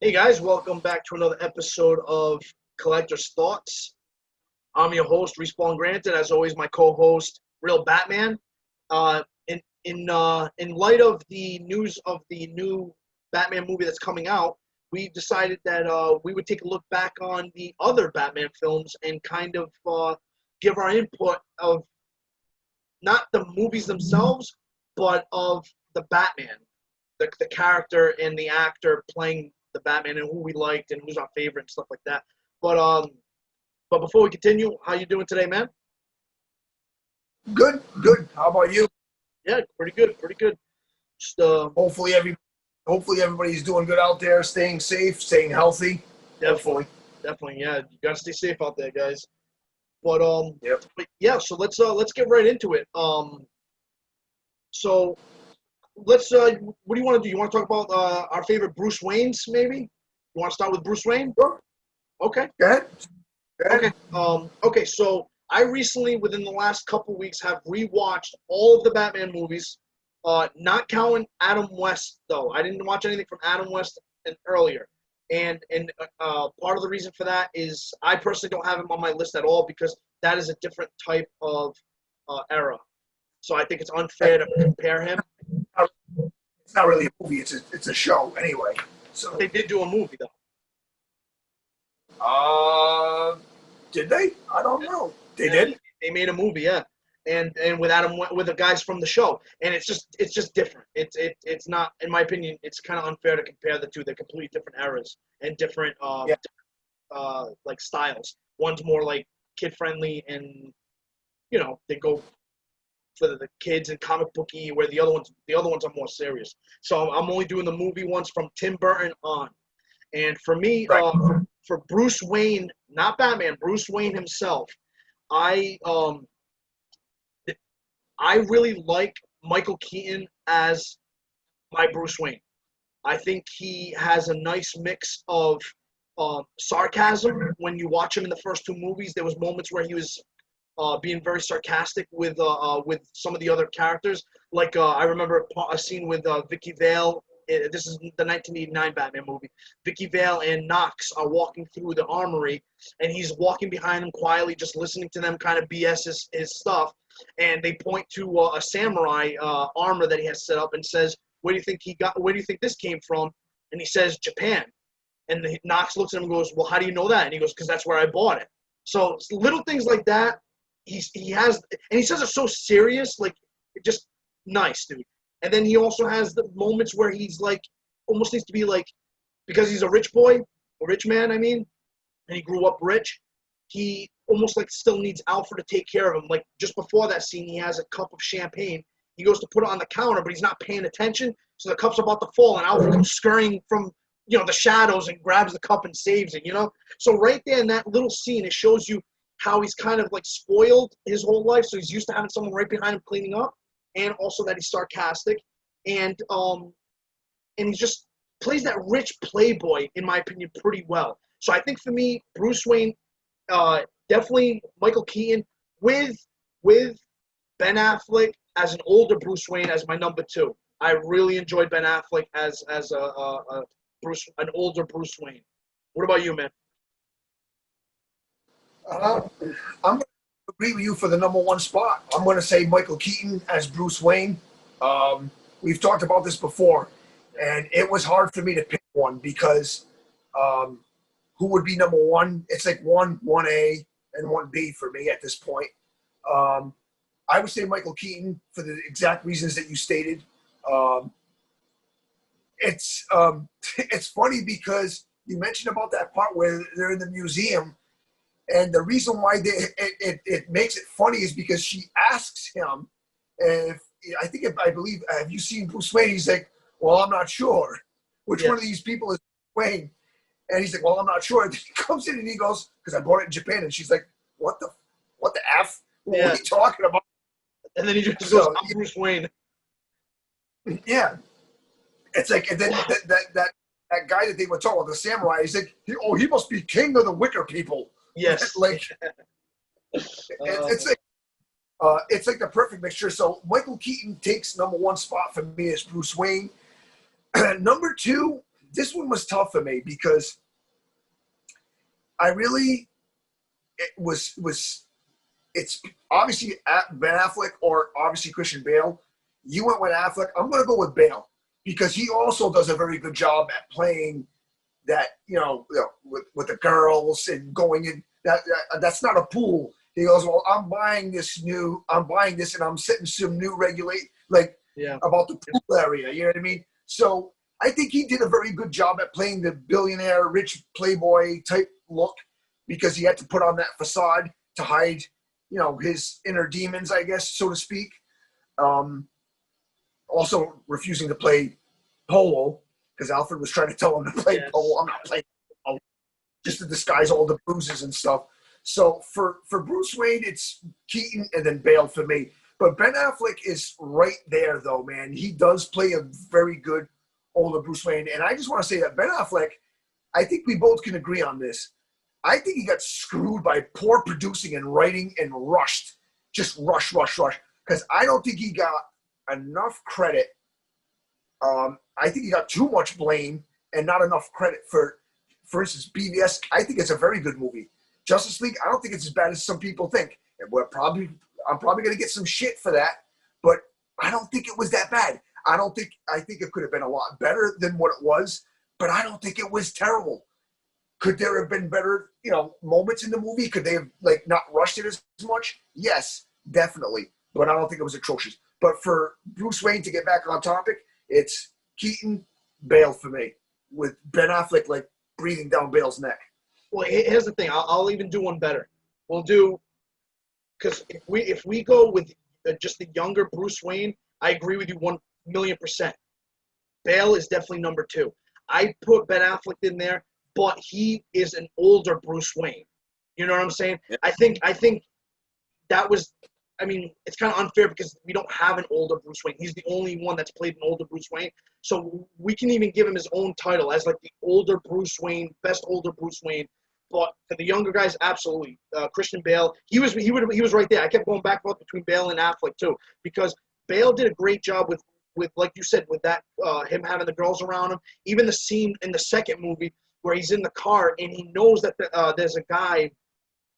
Hey guys, welcome back to another episode of Collector's Thoughts. I'm your host, Respawn Granted. As always, my co-host, Real Batman. In light of the news of the new Batman movie that's coming out, we decided that we would take a look back on the other Batman films and kind of give our input of not the movies themselves, but of the Batman, the character and the actor playing the Batman and who we liked and who's our favorite and stuff like that. But before we continue, how you doing today, man? Good, good. How about you? Yeah, pretty good, pretty good. Just Hopefully everybody's doing good out there, staying safe, staying healthy. definitely, Hopefully. definitely, yeah. You gotta stay safe out there, guys. But Yep. but yeah. So let's get right into it. So let's what do you want to do? You want to talk about our favorite Bruce Waynes, maybe? You want to start with Bruce Wayne? Sure. Okay. Go ahead. Go Okay. ahead. Okay. So I recently, within the last couple weeks, have rewatched all of the Batman movies. Not counting Adam West though. I didn't watch anything from Adam West and earlier. And part of the reason for that is I personally don't have him on my list at all because that is a different type of era. So I think it's unfair to compare him. It's not really a movie. It's a show anyway. But So, they did do a movie though. uh, did they? I don't know. They Yeah, did. they made a movie, yeah, and with with the guys from the show, and it's just different. It's not, in my opinion, it's kind of unfair to compare the two. They're completely different eras and different Yeah. like styles. One's more like kid friendly, and they go for the kids and comic booky, where the other ones are more serious. So I'm only doing the movie ones from Tim Burton on. And for me, Right. for Bruce Wayne, not Batman, Bruce Wayne himself, I I really like Michael Keaton as my Bruce Wayne. I think he has a nice mix of sarcasm. When you watch him in the first two movies, there was moments where he was being very sarcastic with some of the other characters. Like I remember a scene with Vicky Vale. This is the 1989 Batman movie. Vicky Vale and Knox are walking through the armory, and he's walking behind them quietly, just listening to them kind of BS his stuff. And they point to a samurai armor that he has set up and says, "Where do you think he got? Where do you think this came from?" And he says, "Japan." And Knox looks at him and goes, "Well, how do you know that?" And he goes, "Because that's where I bought it." So little things like that, he has, and he says it so serious, like just nice, dude. And then he also has the moments where he's like, almost needs to be like, because he's a rich boy, a rich man, I mean, and he grew up rich. He almost like still needs Alfred to take care of him. Like just before that scene, he has a cup of champagne. He goes to put it on the counter, but he's not paying attention. So the cup's about to fall, and Alfred comes scurrying from the shadows and grabs the cup and saves it. So right there in that little scene, it shows you how he's kind of like spoiled his whole life. So he's used to having someone right behind him cleaning up, and also that he's sarcastic, and he just plays that rich playboy, in my opinion, pretty well. So I think for me, Bruce Wayne, definitely Michael Keaton with with Ben Affleck as an older Bruce Wayne as my number two. I really enjoyed Ben Affleck as a an older Bruce Wayne. What about you, man? Uh, I'm going to agree with you for the number one spot. I'm going to say Michael Keaton as Bruce Wayne. Um, we've talked about this before, and it was hard for me to pick one because um, who would be number one? It's like one A and one B for me at this point. Um, I would say Michael Keaton for the exact reasons that you stated. Um, it's it's funny because you mentioned about that part where they're in the museum, and the reason why it makes it funny is because she asks him if I believe, have you seen Bruce Wayne? He's like, well, I'm not sure which one of Yes. these people is Wayne. And he's like, well, I'm not sure. And he comes in and he goes, because I bought it in Japan. And she's like, what the F? What are Yeah. you talking about? And then he just goes, So, "I'm Bruce Wayne." yeah, it's like, and then that guy that they were talking about, the samurai, he's like, he must be king of the Wicker people. Yes. Like, Uh, it's like the perfect mixture. So Michael Keaton takes number one spot for me as Bruce Wayne. Number two, this one was tough for me because I really it's obviously Ben Affleck or obviously Christian Bale. You went with Affleck. I'm going to go with Bale because he also does a very good job at playing that, with the girls and going in. That's not a pool. He goes, well, I'm buying this and I'm setting some new about the pool area. You know what I mean? So I think he did a very good job at playing the billionaire, rich playboy type look because he had to put on that facade to hide, his inner demons, I guess, so to speak. Also refusing to play polo because Alfred was trying to tell him to play polo. I'm not playing polo, just to disguise all the bruises and stuff. So for Bruce Wayne, it's Keaton and then Bale for me. But Ben Affleck is right there, though, man. He does play a very good older Bruce Wayne. And I just want to say that Ben Affleck, I think we both can agree on this. I think he got screwed by poor producing and writing and rushed. Just rush. Because I don't think he got enough credit. I think he got too much blame and not enough credit for instance, BVS. I think it's a very good movie. Justice League, I don't think it's as bad as some people think. And I'm probably going to get some shit for that, but I don't think it was that bad. I think it could have been a lot better than what it was, but I don't think it was terrible. Could there have been better, moments in the movie? Could they have not rushed it as much? Yes, definitely. But I don't think it was atrocious. But for Bruce Wayne, to get back on topic, it's Keaton, Bale for me, with Ben Affleck breathing down Bale's neck. Well, here's the thing. I'll even do one better. We'll do, because if we go with just the younger Bruce Wayne, I agree with you 1,000,000%. Bale is definitely number 2. I put Ben Affleck in there, but he is an older Bruce Wayne. You know what I'm saying? Yeah. I think that was. I mean, it's kind of unfair because we don't have an older Bruce Wayne. He's the only one that's played an older Bruce Wayne. So we can even give him his own title as the older Bruce Wayne, best older Bruce Wayne. But for the younger guys, absolutely. Christian Bale, he was right there. I kept going back and forth between Bale and Affleck too, because Bale did a great job with like you said, with that him having the girls around him. Even the scene in the second movie where he's in the car and he knows that there's a guy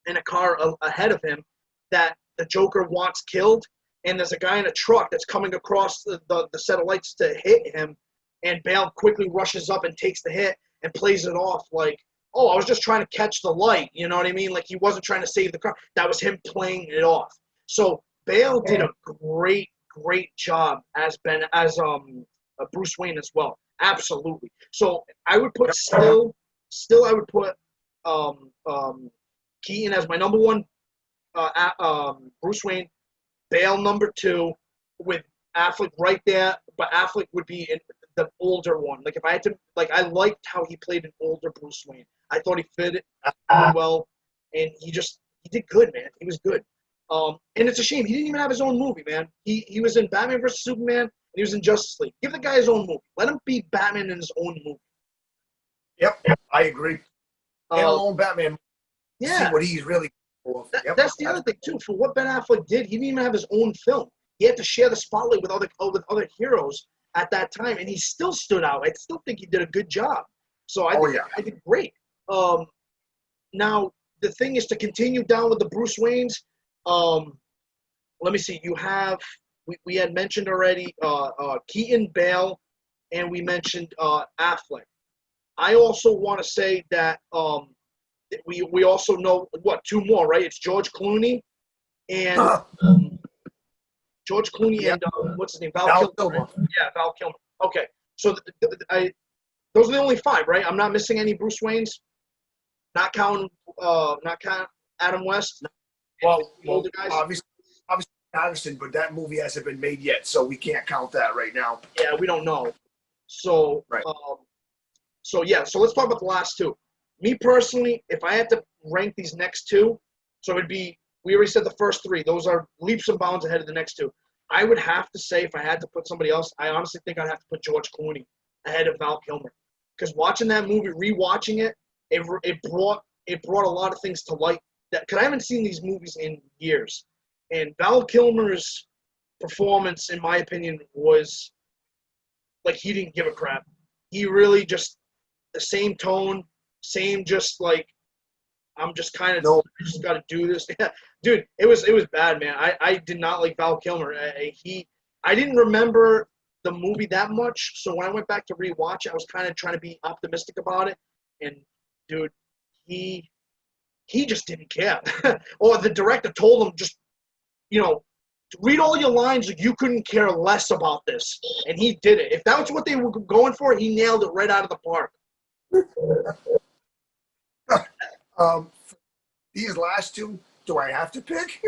in a car ahead of him that the Joker wants killed, and there's a guy in a truck that's coming across the set of lights to hit him, and Bale quickly rushes up and takes the hit and plays it off like, oh, I was just trying to catch the light, you know what I mean? Like he wasn't trying to save the car. That was him playing it off. So Bale did a great job as Bruce Wayne as well. Absolutely. So I would put still I would put Keaton as my number 1. Bruce Wayne, Bale number 2, with Affleck right there, but Affleck would be the older one. Like if I had to, I liked how he played an older Bruce Wayne. I thought he fit it really well, and he did good, man. He was good. And it's a shame he didn't even have his own movie, man. He was in Batman vs Superman and he was in Justice League. Give the guy his own movie. Let him be Batman in his own movie. Yep, I agree. Own Batman. Yeah, see what he's really. That's the other thing too. For what Ben Affleck did, he didn't even have his own film. He had to share the spotlight with other heroes at that time, and he still stood out. I still think he did a good job. So I did great. Now the thing is to continue down with the Bruce Waynes. Let me see. You have we had mentioned already Keaton, Bale, and we mentioned Affleck. I also want to say that we also know 2 more, right? It's George Clooney and and what's his name? Val Kilmer. Right? Yeah, Val Kilmer. Okay, so those are the only 5, right? I'm not missing any Bruce Waynes. Not counting Adam West. Well, older guys. Obviously Patterson, but that movie hasn't been made yet, so we can't count that right now. Yeah, we don't know. So right. So let's talk about the last 2. Me personally, if I had to rank these next 2, so it'd be, we already said the first 3. Those are leaps and bounds ahead of the next 2. I would have to say, if I had to put somebody else, I honestly think I'd have to put George Clooney ahead of Val Kilmer. Because watching that movie, rewatching it, it brought a lot of things to light. Because I haven't seen these movies in years. And Val Kilmer's performance, in my opinion, was like he didn't give a crap. He really just the same tone, same just like I'm just kind of No, just got to do this. Dude, it was bad, man. I did not like Val Kilmer. I didn't remember the movie that much, so when I went back to rewatch it, I was kind of trying to be optimistic about it. And dude, he just didn't care. Or the director told him just, read all your lines like you couldn't care less about this, and he did it. If that was what they were going for, he nailed it right out of the park. um, these last two, do I have to pick?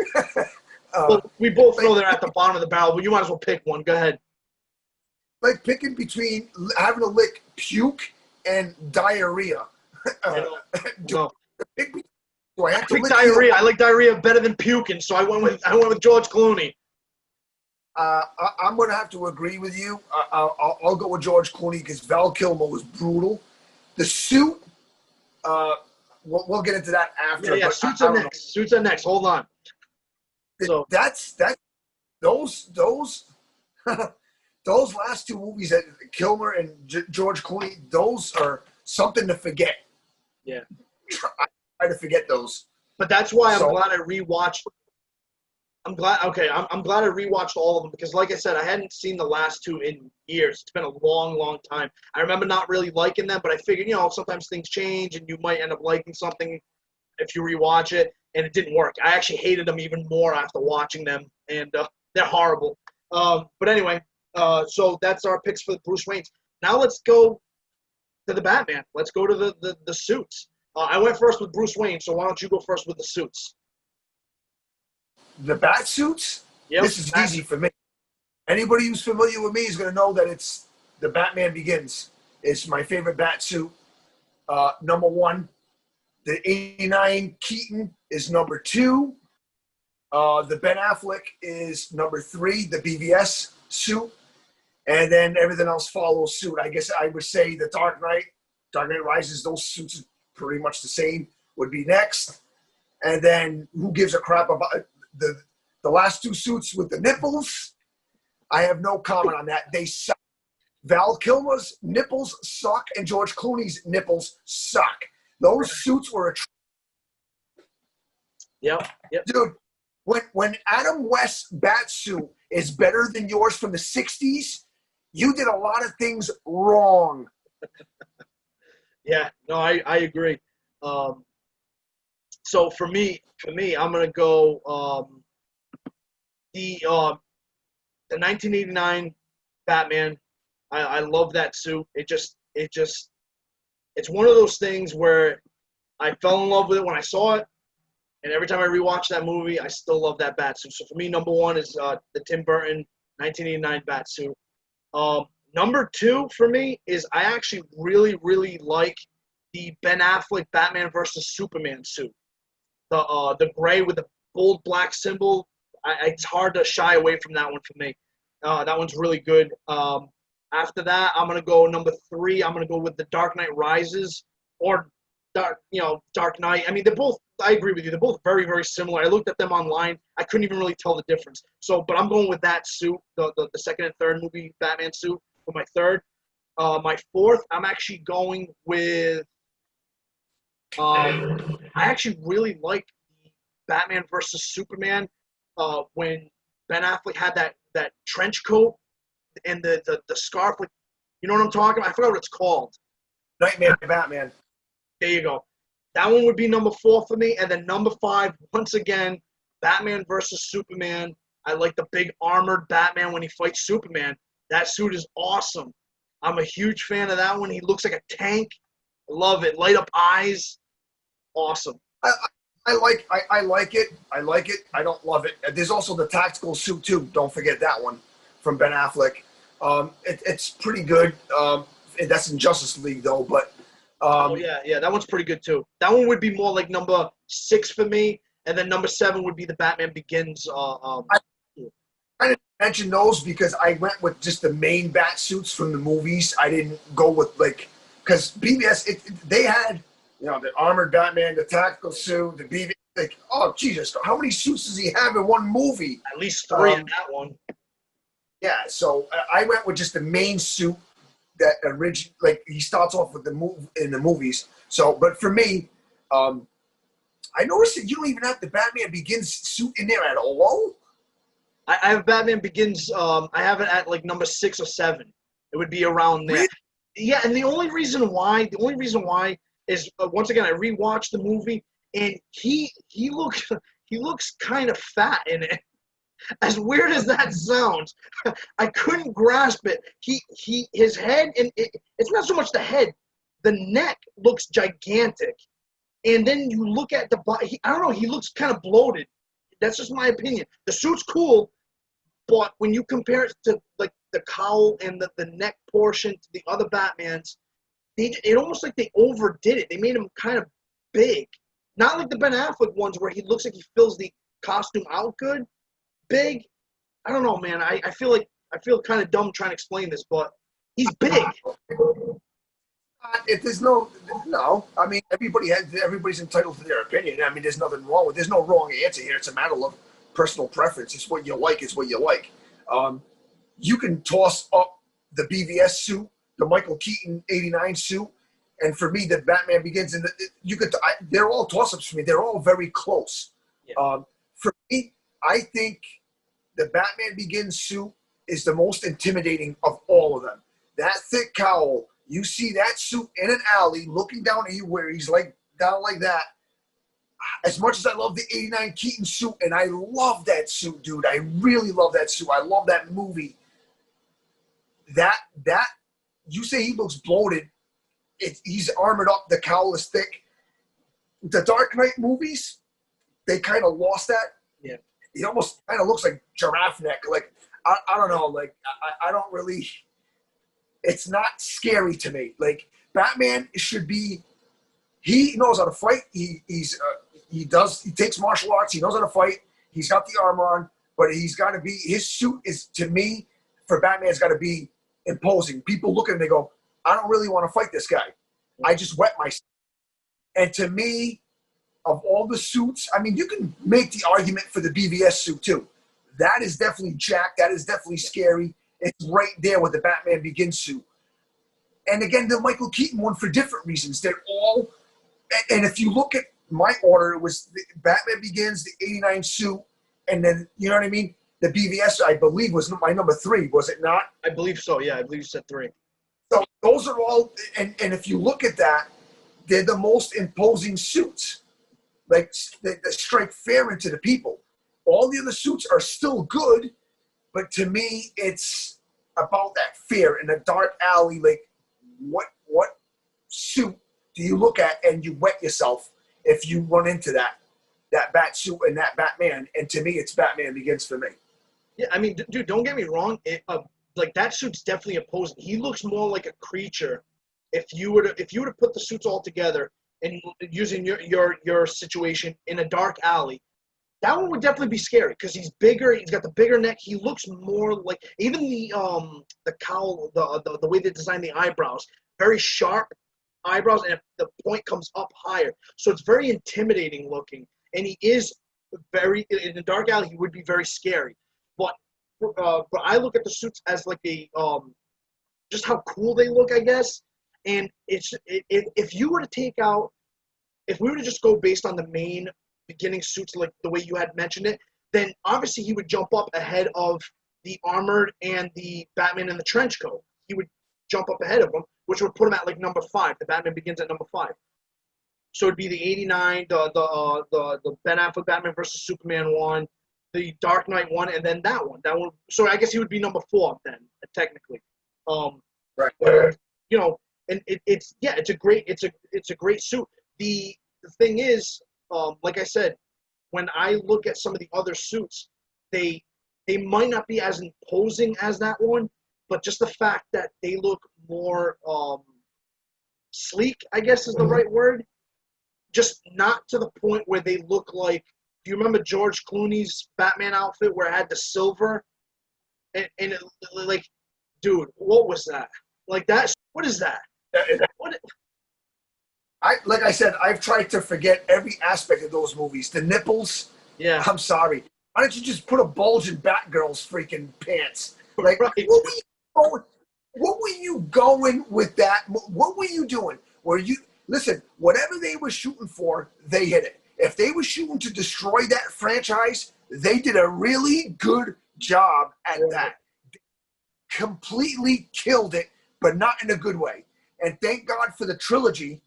Well, we both know they're at the bottom of the barrel, but you might as well pick one. Go ahead. Like picking between having to lick puke and diarrhea. No. Do I have I to picked lick diarrhea. I like diarrhea better than puking, so I went with George Clooney. I'm going to have to agree with you. I'll go with George Clooney because Val Kilmer was brutal. The suit, we'll get into that after. Yeah. But Suits I are don't next. Suits are next. Hold on. know. So Those those last two movies that Kilmer and George Clooney, those are something to forget. yeah, Try to forget those. but that's why I'm So- glad I rewatched. I'm glad. Okay, I'm glad I rewatched all of them because, like I said, I hadn't seen the last two in years. It's been a long, long time. I remember not really liking them, but I figured, sometimes things change and you might end up liking something if you rewatch it, and it didn't work. I actually hated them even more after watching them, and they're horrible. But anyway, so that's our picks for the Bruce Waynes. Now let's go to the Batman. Let's go to the suits. I went first with Bruce Wayne, so why don't you go first with the suits? The bat suits. Yep. This is easy for me. Anybody who's familiar with me is going to know that it's the Batman Begins. It's my favorite bat suit. Number one. The 89 Keaton is number two. The Ben Affleck is number three, the BVS suit. And then everything else follows suit. I guess I would say the Dark Knight Rises, those suits are pretty much the same, would be next. And then who gives a crap about the last two suits with the nipples? I have no comment on that. They suck. Val Kilmer's nipples suck, and George Clooney's nipples suck. Those suits were Yep. dude. When Adam West's bat suit is better than yours from the '60s, you did a lot of things wrong. Yeah. No, I agree. So for me, I'm gonna go the 1989 Batman. I love that suit. It's one of those things where I fell in love with it when I saw it, and every time I rewatch that movie, I still love that bat suit. So for me, number one is the Tim Burton 1989 bat suit. Number two for me is I actually really, really like the Ben Affleck Batman versus Superman suit. The gray with the bold black symbol. It's hard to shy away from that one for me. That one's really good. After that, I'm gonna go number three. I'm gonna go with the Dark Knight Rises or Dark Knight. I mean, they're both. I agree with you. They're both very, very similar. I looked at them online. I couldn't even really tell the difference. So, but I'm going with that suit, the second and third movie Batman suit for my third. My fourth, I'm actually going with. I actually really like the Batman versus Superman when Ben Affleck had that trench coat and the scarf. Like, you know what I'm talking about? I forgot what it's called. Nightmare Batman. There you go. That one would be number four for me. And then number five, once again, Batman versus Superman. I like the big armored Batman when he fights Superman. That suit is awesome. I'm a huge fan of that one. He looks like a tank. I love it. Light up eyes. Awesome. I like it. I like it. I don't love it. There's also the tactical suit too. Don't forget that one from Ben Affleck. It's pretty good. That's in Justice League though, but yeah, that one's pretty good too. That one would be more like number 6 for me, and then number 7 would be the Batman Begins. I didn't mention those because I went with just the main bat suits from the movies. I didn't go with because BBS they had the armored Batman, the tactical suit, the BBS. Like, oh Jesus, how many suits does he have in one movie? At least 3 in that one. Yeah, so I went with just the main suit that original, like he starts off with the move in the movies. So, but for me, I noticed that you don't even have the Batman Begins suit in there at all. I have Batman Begins. I have it at like number 6 or 7. It would be around there. Really? Yeah, and the only reason why is once again I rewatched the movie and he looks he looks kind of fat in it. As weird as that sounds, I couldn't grasp it. His head and it's not so much the head, the neck looks gigantic, and then you look at the body. I don't know. He looks kind of bloated. That's just my opinion. The suit's cool, but when you compare it to like the cowl and the neck portion to the other Batmans, it almost like they overdid it. They made him kind of big, not like the Ben Affleck ones where he looks like he fills the costume out good. Big. I don't know, man. I feel kind of dumb trying to explain this, but he's big. If there's no, I mean, everybody's entitled to their opinion. I mean, there's nothing wrong with. There's no wrong answer here. It's a matter of personal preference. It's what you like. It's what you like. You can toss up the BVS suit, the Michael Keaton '89 suit, and for me, the Batman Begins, and they're all toss-ups for me. They're all very close. Yeah. For me, I think the Batman Begins suit is the most intimidating of all of them. That thick cowl, you see that suit in an alley looking down at you where he's like down like that. As much as I love the '89 Keaton suit, and I love that suit, dude. I really love that suit. I love that movie. That you say he looks bloated. He's armored up. The cowl is thick. The Dark Knight movies, they kind of lost that. Yeah. He almost kind of looks like giraffe neck. Like, I don't know. Like, I don't really, it's not scary to me. Like, Batman should be, he knows how to fight. He takes martial arts. He knows how to fight. He's got the armor on, but he's got to be, his suit is, to me, for Batman's got to be imposing. People look at him, they go, I don't really want to fight this guy. I just wet myself. And to me, of all the suits, I mean, you can make the argument for the BVS suit too. That is definitely jacked. That is definitely scary. It's right there with the Batman Begins suit. And again, the Michael Keaton one for different reasons. They're all, and if you look at my order, it was the Batman Begins, the '89 suit, and then, you know what I mean? The BVS, I believe, was my number 3, was it not? I believe so, yeah. I believe you said 3. So those are all, and if you look at that, they're the most imposing suits. Like, that strike fear into the people. All the other suits are still good, but to me, it's about that fear in a dark alley. Like, what suit do you look at and you wet yourself if you run into that bat suit and that Batman? And to me, it's Batman Begins for me. Yeah, I mean, dude, don't get me wrong. Like, that suit's definitely opposing. He looks more like a creature. If you were to put the suits all together and using your situation in a dark alley, that one would definitely be scary because he's bigger. He's got the bigger neck. He looks more like, even the cowl, the way they design the eyebrows, very sharp eyebrows, and the point comes up higher, so it's very intimidating looking. And he is very, in a dark alley, he would be very scary. But I look at the suits as like a just how cool they look, I guess. And if you were to take out, if we were to just go based on the main beginning suits, like the way you had mentioned it, then obviously he would jump up ahead of the Armored and the Batman in the trench coat. He would jump up ahead of them, which would put him at like number 5. The Batman Begins at number 5. So it'd be the '89, the Ben Affleck Batman versus Superman one, the Dark Knight one, and then that one. That one. So I guess he would be number 4 then, technically. Right. You know, and it's a great suit. The thing is, like I said, when I look at some of the other suits, they might not be as imposing as that one, but just the fact that they look more sleek, I guess is the right word. Just not to the point where they look like. Do you remember George Clooney's Batman outfit where it had the silver? And it, like, dude, what was that? Like that? What is that? What? Like I said, I've tried to forget every aspect of those movies. The nipples. Yeah. I'm sorry. Why don't you just put a bulge in Batgirl's freaking pants? Like, Right. what were you going with that? What were you doing? Were you listen? Whatever they were shooting for, they hit it. If they were shooting to destroy that franchise, they did a really good job at that. Completely killed it, but not in a good way. And thank God for the trilogy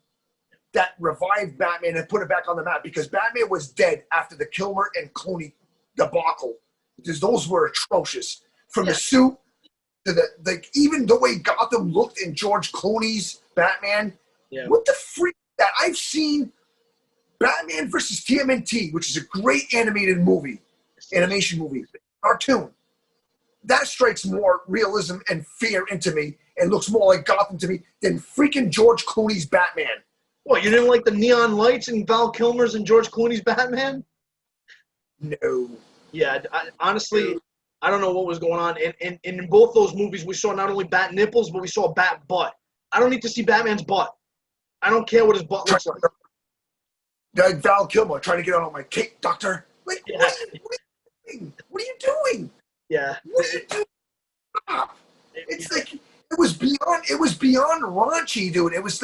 that revived Batman and put it back on the map, because Batman was dead after the Kilmer and Clooney debacle. Because those were atrocious. From the suit to even the way Gotham looked in George Clooney's Batman. Yeah. What the freak that I've seen Batman versus TMNT, which is a great animation movie, cartoon. That strikes more realism and fear into me and looks more like Gotham to me than freaking George Clooney's Batman. What, you didn't like the neon lights in Val Kilmer's and George Clooney's Batman? No. Yeah, honestly, I don't know what was going on. And in both those movies, we saw not only bat nipples, but we saw bat butt. I don't need to see Batman's butt. I don't care what his butt looks like. Like Val Kilmer trying to get on my cake, doctor. Like, Yeah. what are you doing? Yeah. What are you doing? Stop. It's like it was beyond raunchy, dude. It was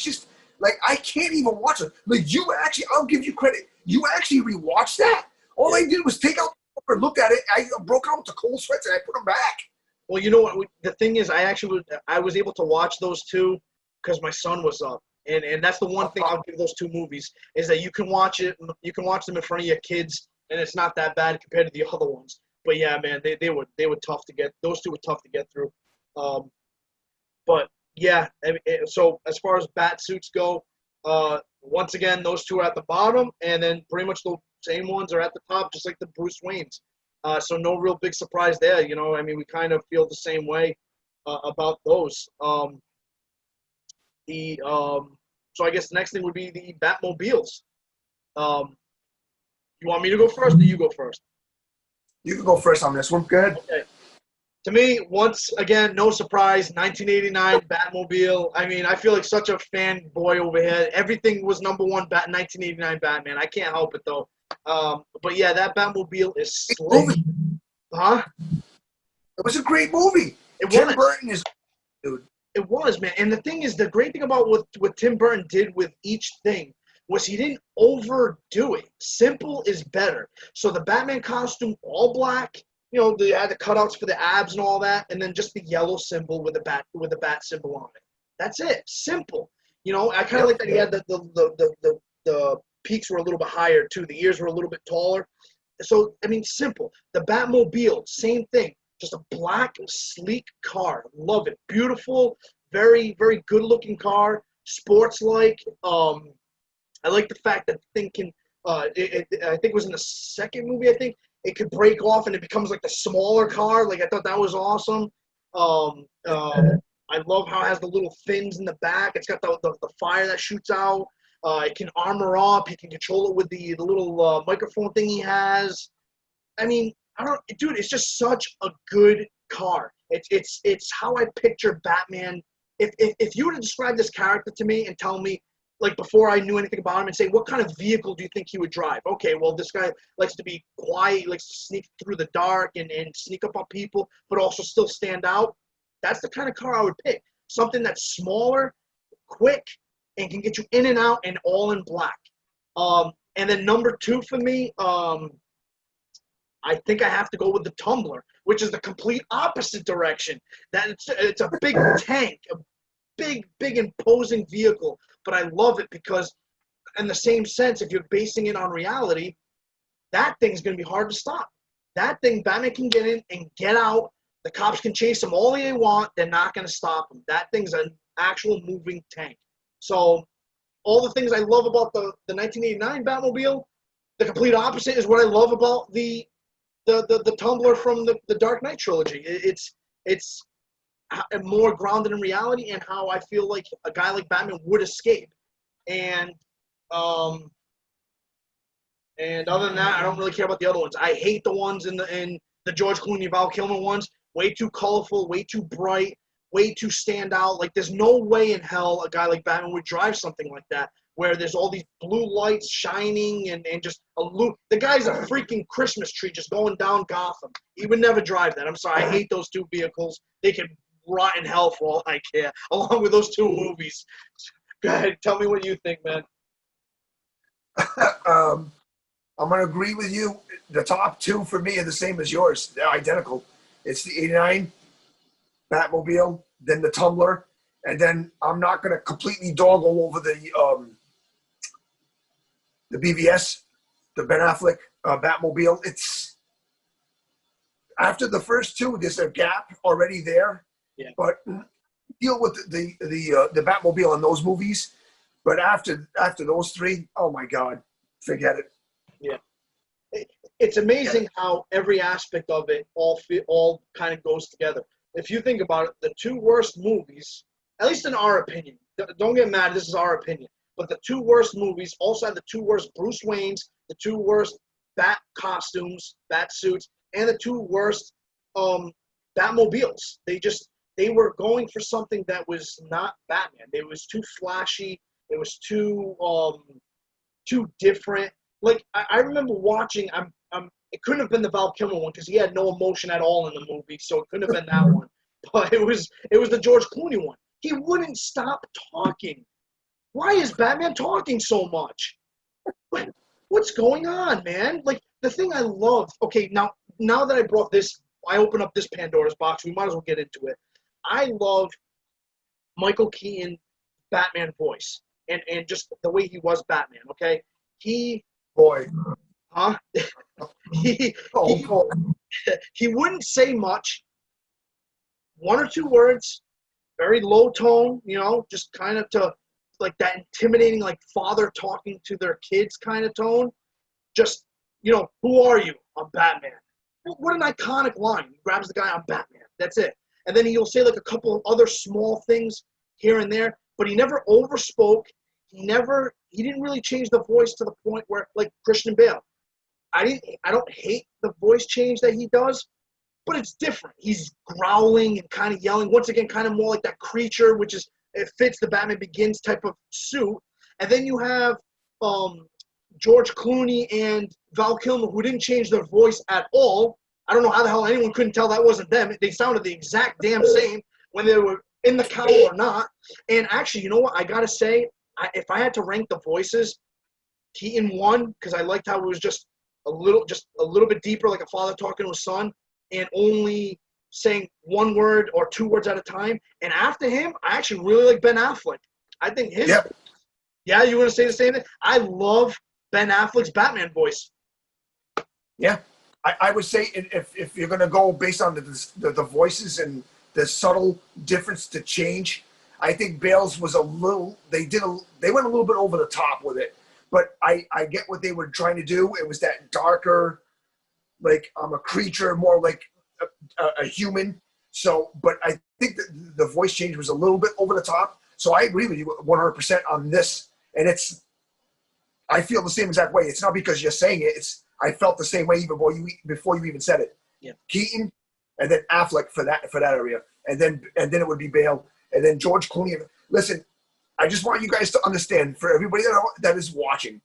just like I can't even watch it. Like you actually, I'll give you credit. You actually rewatched that. All I did was take out the paper, looked at it, I broke out the cold sweats and I put them back. Well, you know what? The thing is, I was able to watch those two because my son was up, and that's the one thing I'll give those two movies is that you can watch them in front of your kids, and it's not that bad compared to the other ones. But yeah, man, they were tough to get. Those two were tough to get through. But yeah, so as far as bat suits go, once again, those two are at the bottom, and then pretty much the same ones are at the top, just like the Bruce Waynes. So no real big surprise there. You know, I mean, we kind of feel the same way about those. So I guess the next thing would be the Batmobiles. You want me to go first, or you go first? You can go first on this one. Good. Okay. To me, once again, no surprise, 1989 Batmobile. I mean, I feel like such a fanboy over here. Everything was number one 1989 Batman. I can't help it, though. But yeah, that Batmobile is slick. Huh? It was a great movie. Tim Burton is, dude. It was, man. And the thing is, the great thing about what Tim Burton did with each thing was he didn't overdo it. Simple is better. So the Batman costume, all black. You know, they had the cutouts for the abs and all that, and then just the yellow symbol with the bat symbol on it. That's it. Simple. You know, I kind of like that he had the peaks were a little bit higher too. The ears were a little bit taller. So I mean, simple. The Batmobile, same thing. Just a black, sleek car. Love it. Beautiful, very, very good-looking car. Sports-like. I like the fact that the thing can. I think it was in the second movie. I think it could break off and it becomes like the smaller car. Like I thought that was awesome. I love how it has the little fins in the back. It's got the fire that shoots out. It can armor up. He can control it with the little microphone thing he has. I mean, dude, it's just such a good car. It's how I picture Batman. If you were to describe this character to me and tell me, like before I knew anything about him, and say, what kind of vehicle do you think he would drive? Okay, well, this guy likes to be quiet, he likes to sneak through the dark and sneak up on people, but also still stand out. That's the kind of car I would pick. Something that's smaller, quick, and can get you in and out and all in black. And then number two for me, I think I have to go with the Tumbler, which is the complete opposite direction. That it's a big tank, a big imposing vehicle. But I love it because, in the same sense, if you're basing it on reality, that thing's going to be hard to stop. That thing, Batman can get in and get out. The cops can chase him all they want. They're not going to stop him. That thing's an actual moving tank. So all the things I love about the 1989 Batmobile, the complete opposite is what I love about the Tumbler from the Dark Knight trilogy. It's more grounded in reality and how I feel like a guy like Batman would escape. And other than that, I don't really care about the other ones. I hate the ones in the George Clooney, Val Kilmer ones. Way too colorful, way too bright, way too stand out. Like there's no way in hell a guy like Batman would drive something like that, where there's all these blue lights shining and just a loop. The guy's a freaking Christmas tree just going down Gotham. He would never drive that. I'm sorry. I hate those two vehicles. They can rot in hell for all I care, along with those two movies. Go ahead, tell me what you think, man. I'm going to agree with you. The top two for me are the same as yours. They're identical. It's the 89 Batmobile, then the Tumbler, and then I'm not going to completely dog all over the BVS, the Ben Affleck Batmobile. It's after the first two, there's a gap already there. Yeah. But deal with the Batmobile in those movies. But after those three, oh my God, forget it. Yeah. It's amazing how every aspect of it all kind of goes together. If you think about it, the two worst movies, at least in our opinion, don't get mad, this is our opinion, but the two worst movies also had the two worst Bruce Waynes, the two worst Bat costumes, Bat suits, and the two worst Batmobiles. They were going for something that was not Batman. It was too flashy. It was too different. Like I remember watching. It couldn't have been the Val Kilmer one because he had no emotion at all in the movie, so it couldn't have been that one. But it was the George Clooney one. He wouldn't stop talking. Why is Batman talking so much? What's going on, man? Like the thing I love. Okay, now that I brought this, I open up this Pandora's box. We might as well get into it. I love Michael Keaton Batman voice and just the way he was Batman. Okay, Boy. Huh? he wouldn't say much. One or two words, very low tone, just kind of to like that intimidating, like father talking to their kids kind of tone. Just, who are you? I'm Batman. What an iconic line. He grabs the guy, I'm Batman. That's it. And then he'll say like a couple of other small things here and there, but he never overspoke. He didn't really change the voice to the point where, like Christian Bale. I don't hate the voice change that he does, but it's different. He's growling and kind of yelling. Once again, kind of more like that creature, which it fits the Batman Begins type of suit. And then you have George Clooney and Val Kilmer, who didn't change their voice at all. I don't know how the hell anyone couldn't tell that wasn't them. They sounded the exact damn same when they were in the cowl or not. And actually, you know what? I got to say, if I had to rank the voices, Keaton won because I liked how it was just a little bit deeper, like a father talking to a son, and only saying one word or two words at a time. And after him, I actually really like Ben Affleck. I think his. Yep. Yeah, you want to say the same thing? I love Ben Affleck's Batman voice. Yeah, I would say if you're going to go based on the voices and the subtle difference to change, I think Bale's was a little. They went a little bit over the top with it, but I get what they were trying to do. It was that darker, like I'm a creature, more like a human. So, but I think that the voice change was a little bit over the top. So I agree with you 100% on this, and I feel the same exact way. It's not because you're saying it. I felt the same way even before you even said it. Yeah. Keaton, and then Affleck for that area, and then it would be Bale, and then George Clooney. Listen, I just want you guys to understand, for everybody that is watching,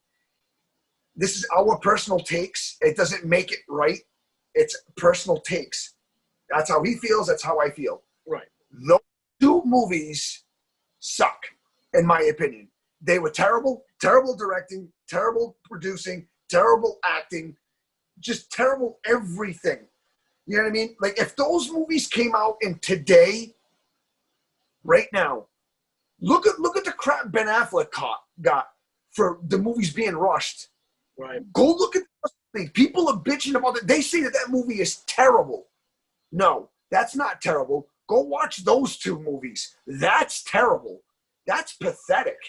this is our personal takes. It doesn't make it right. It's personal takes. That's how he feels. That's how I feel. Right. Those two movies suck, in my opinion. They were terrible directing, terrible producing, terrible acting, just terrible everything. You know what I mean? Like if those movies came out in today, right now, look at the crap Ben Affleck got for the movies being rushed. Right. Go look at the thing. People are bitching about it. They say that movie is terrible. No, that's not terrible. Go watch those two movies. That's terrible. That's pathetic.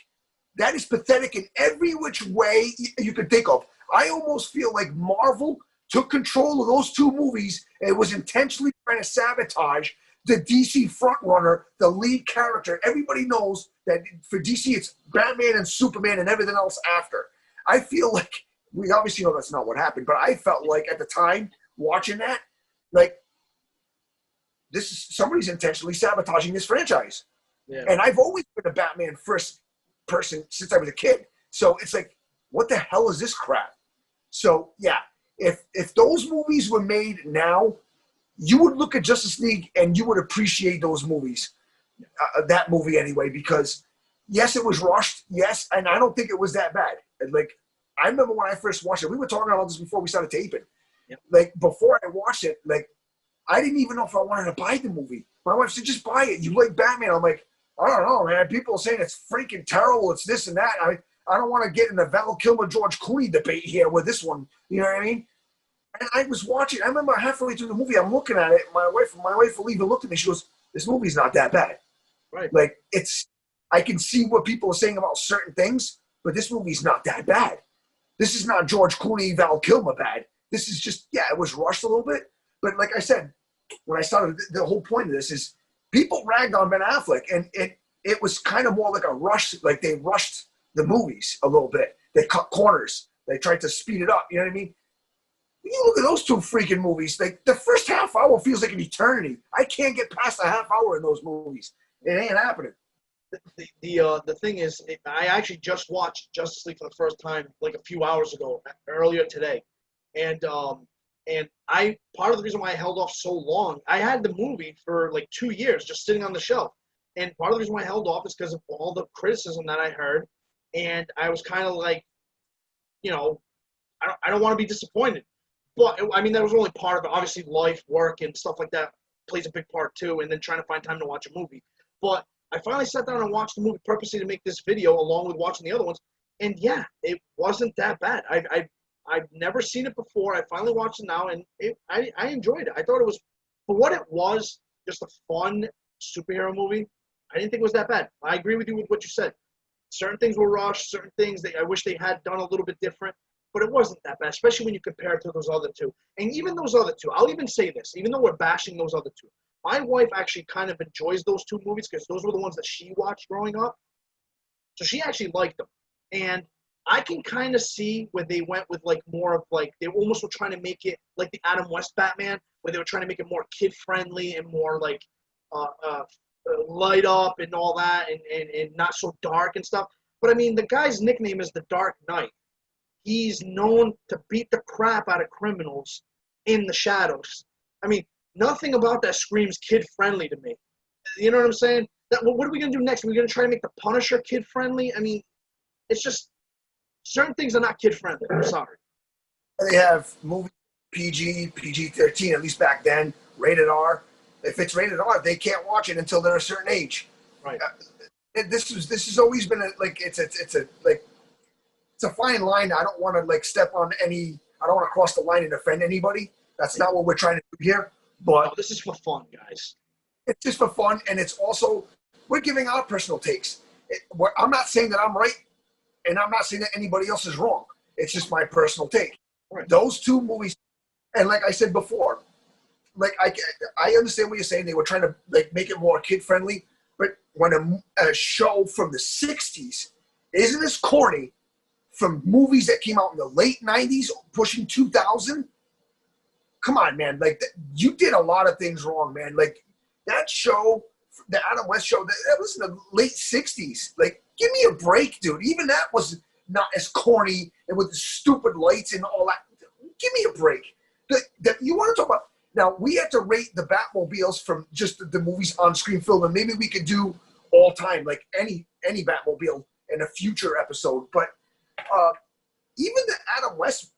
That is pathetic in every which way you could think of. I almost feel like Marvel took control of those two movies and was intentionally trying to sabotage the DC frontrunner, the lead character. Everybody knows that for DC, it's Batman and Superman and everything else after. I feel like, we obviously know that's not what happened, but I felt like at the time watching that, like, somebody's intentionally sabotaging this franchise. Yeah. And I've always been a Batman first person since I was a kid. So it's like, what the hell is this crap? So yeah, if those movies were made now, you would look at Justice League and you would appreciate those movies, that movie anyway, because yes, it was rushed. Yes, and I don't think it was that bad. And like, I remember when I first watched it, we were talking about this before we started taping. Yep. Like, before I watched it, like, I didn't even know if I wanted to buy the movie. My wife said, just buy it. You like Batman. I'm like, I don't know, man. People are saying it's freaking terrible. It's this and that. I don't want to get in the Val Kilmer, George Clooney debate here with this one. You know what I mean? And I was watching. I remember halfway through the movie, I'm looking at it. My wife will even look at me. She goes, this movie's not that bad. Right. Like, I can see what people are saying about certain things, but this movie's not that bad. This is not George Clooney, Val Kilmer bad. This is just, yeah, it was rushed a little bit. But like I said, when I started, the whole point of this is people ragged on Ben Affleck, and it was kind of more like a rush. Like, they rushed the movies a little bit. They cut corners. They tried to speed it up. You know what I mean? You look at those two freaking movies. Like, the first half hour feels like an eternity. I can't get past a half hour in those movies. It ain't happening. The thing is, I actually just watched Justice League for the first time like a few hours ago, earlier today, and part of the reason why I held off so long, I had the movie for like 2 years just sitting on the shelf, and part of the reason why I held off is because of all the criticism that I heard, and I was kind of like, you know, I don't want to be disappointed, but I mean that was only part of it. Obviously, life, work, and stuff like that plays a big part too, and then trying to find time to watch a movie, but I finally sat down and watched the movie purposely to make this video along with watching the other ones. And yeah, it wasn't that bad. I've never seen it before. I finally watched it now, and I enjoyed it. I thought it was, for what it was, just a fun superhero movie. I didn't think it was that bad. I agree with you with what you said. Certain things were rushed. Certain things that I wish they had done a little bit different. But it wasn't that bad, especially when you compare it to those other two. And even those other two, I'll even say this, even though we're bashing those other two, my wife actually kind of enjoys those two movies because those were the ones that she watched growing up. So she actually liked them. And I can kind of see where they went with like more of like, they almost were trying to make it like the Adam West Batman, where they were trying to make it more kid-friendly and more like light up and all that and not so dark and stuff. But I mean, the guy's nickname is the Dark Knight. He's known to beat the crap out of criminals in the shadows. I mean, nothing about that screams kid-friendly to me. You know what I'm saying? What are we going to do next? Are we going to try to make the Punisher kid-friendly? I mean, it's just certain things are not kid-friendly. I'm sorry. They have movie PG, PG-13, at least back then, rated R. If it's rated R, they can't watch it until they're a certain age. Right. This has always been it's a fine line. I don't want to like step on any. I don't want to cross the line and offend anybody. That's not what we're trying to do here. But no, this is for fun, guys. It's just for fun, and it's also we're giving our personal takes. I'm not saying that I'm right, and I'm not saying that anybody else is wrong. It's just my personal take. Right. Those two movies, and like I said before, like I understand what you're saying. They were trying to like make it more kid friendly, but when a show from the '60s isn't as corny from movies that came out in the late '90s, pushing 2000. Come on, man. Like, you did a lot of things wrong, man. Like, that show, the Adam West show, that was in the late 60s. Like, give me a break, dude. Even that was not as corny and with the stupid lights and all that. Give me a break. You want to talk about... Now, we have to rate the Batmobiles from just the movie's on-screen film, and maybe we could do all time, like any Batmobile in a future episode. But even the Adam West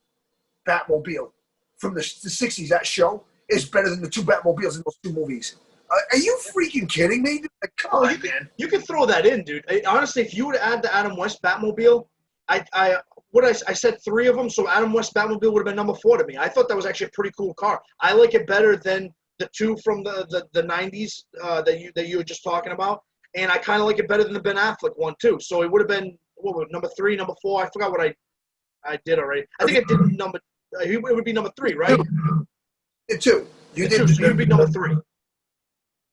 Batmobile from the 60s, that show, is better than the two Batmobiles in those two movies. Are you freaking kidding me? Like, come on, man. You could throw that in, dude. Honestly, if you would add the Adam West Batmobile, I said 3 of them, so Adam West Batmobile would have been number 4 to me. I thought that was actually a pretty cool car. I like it better than the 2 from the 90s that you were just talking about, and I kind of like it better than the Ben Affleck one too. So it would have been number 3, number 4. I forgot what I did already. I think I did number. It would be number 3, right? The 2. You did. 2, so you'd be number 3.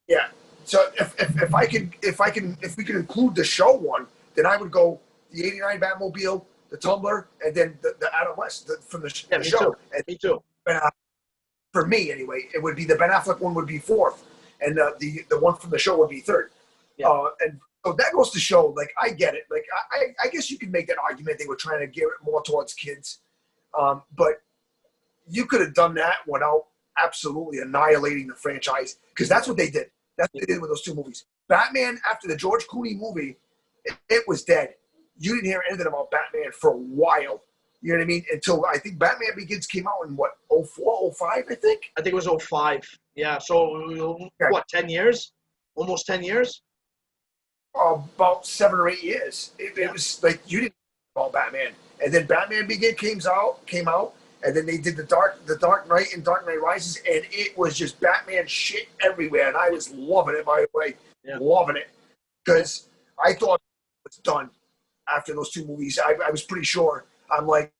Yeah. So if we could include the show one, then I would go the '89 Batmobile, the Tumbler, and then the Adam West from the show. Too. And me too. For me, anyway, it would be the Ben Affleck one would be 4th, and the one from the show would be 3rd. Yeah. And so that goes to show, like, I get it. Like, I guess you could make that argument they were trying to gear it more towards kids, but you could have done that without absolutely annihilating the franchise because that's what they did. That's what they did with those two movies. Batman, after the George Clooney movie, it was dead. You didn't hear anything about Batman for a while. You know what I mean? Until I think Batman Begins came out in what, 04, 05, I think? I think it was '05. Yeah. So what? 10 years? Almost 10 years. About 7 or 8 years. It was like you didn't know about Batman. And then Batman Begins came out, and then they did the Dark Knight and Dark Knight Rises, and it was just Batman shit everywhere. And I was loving it, by the way. Yeah. Loving it. Because I thought it was done after those two movies. I was pretty sure. I'm like,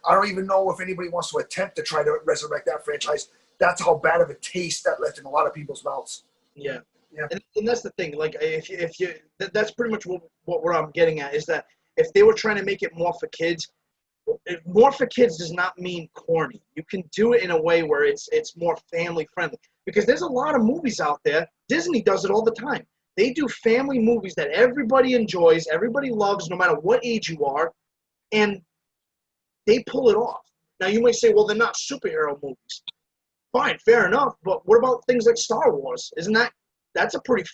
I don't even know if anybody wants to attempt to try to resurrect that franchise. That's how bad of a taste that left in a lot of people's mouths. Yeah. Yeah. And that's the thing. Like, if you that's pretty much what I'm getting at is that if they were trying to make it more for kids does not mean corny. You can do it in a way where it's more family friendly because there's a lot of movies out there. Disney does it all the time. They do family movies that everybody enjoys, everybody loves, no matter what age you are, and they pull it off. Now, you might say, well, they're not superhero movies. Fine, fair enough, but what about things like Star Wars? That's a pretty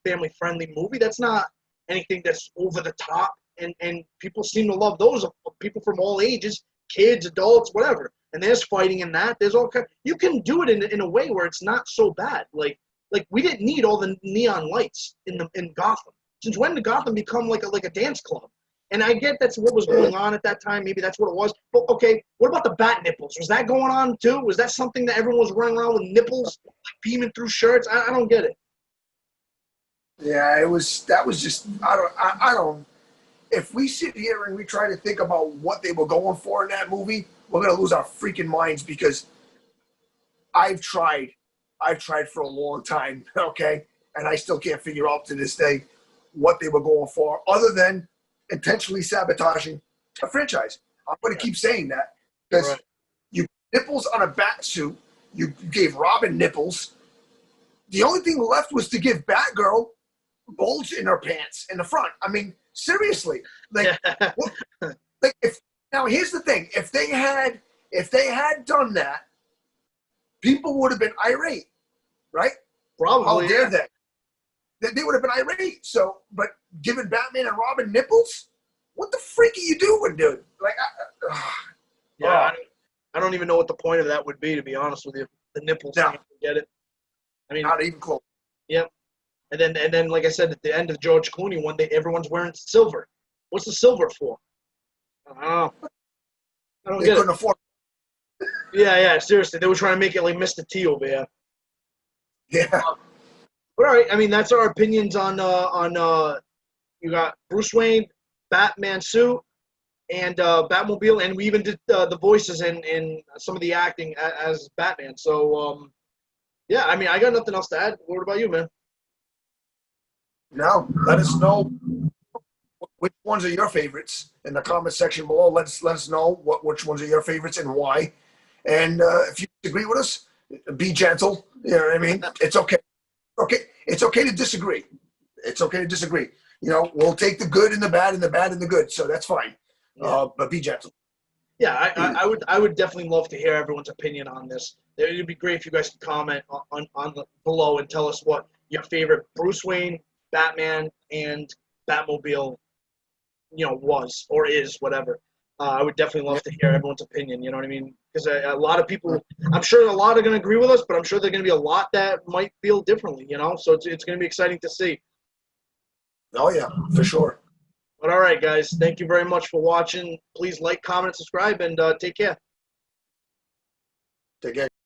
family-friendly movie. That's not anything that's over the top, and people seem to love those. People from all ages, kids, adults, whatever. And there's fighting in that. There's all kind. You can do it in a way where it's not so bad. Like we didn't need all the neon lights in Gotham. Since when did Gotham become like a dance club? And I get that's what was going on at that time. Maybe that's what it was. But, okay, what about the bat nipples? Was that going on, too? Was that something that everyone was running around with nipples like beaming through shirts? I don't get it. Yeah, that was just, I don't, if we sit here and we try to think about what they were going for in that movie, we're going to lose our freaking minds because I've tried for a long time, okay? And I still can't figure out to this day what they were going for other than intentionally sabotaging a franchise. I'm going to keep saying that because you put nipples on a bat suit. You gave Robin nipples. The only thing left was to give Batgirl bulge in her pants in the front. I mean, seriously, like, now here's the thing: if they had done that, people would have been irate, right? Probably. How dare they? They would have been irate. So, but giving Batman and Robin nipples, what the freak are you doing, dude? Like, I don't even know what the point of that would be, to be honest with you. The nipples, no. Get it? I mean, not even close. Yep. And then, like I said, at the end of George Clooney one day, everyone's wearing silver. What's the silver for? I don't know. I don't they get couldn't it. afford. Yeah. Seriously, they were trying to make it like Mr. T over here. Yeah. But all right, I mean that's our opinions on you got Bruce Wayne, Batman suit, and Batmobile, and we even did the voices and some of the acting as Batman. So yeah, I mean I got nothing else to add. What about you, man? No, let us know which ones are your favorites in the comment section below. Let us know which ones are your favorites and why. And if you disagree with us, be gentle. You know what I mean? It's okay. Okay, it's okay to disagree. It's okay to disagree. You know, we'll take the good and the bad and the bad and the good. So that's fine. Yeah. But be gentle. Yeah, I would definitely love to hear everyone's opinion on this. It would be great if you guys could comment on the below and tell us what your favorite Bruce Wayne, Batman, and Batmobile, was or is, whatever. I would definitely love to hear everyone's opinion. You know what I mean? Because a lot of people, I'm sure a lot are going to agree with us, but I'm sure there are going to be a lot that might feel differently. So it's going to be exciting to see. Oh yeah, for sure. But all right, guys, thank you very much for watching. Please like, comment, subscribe, and take care. Take care.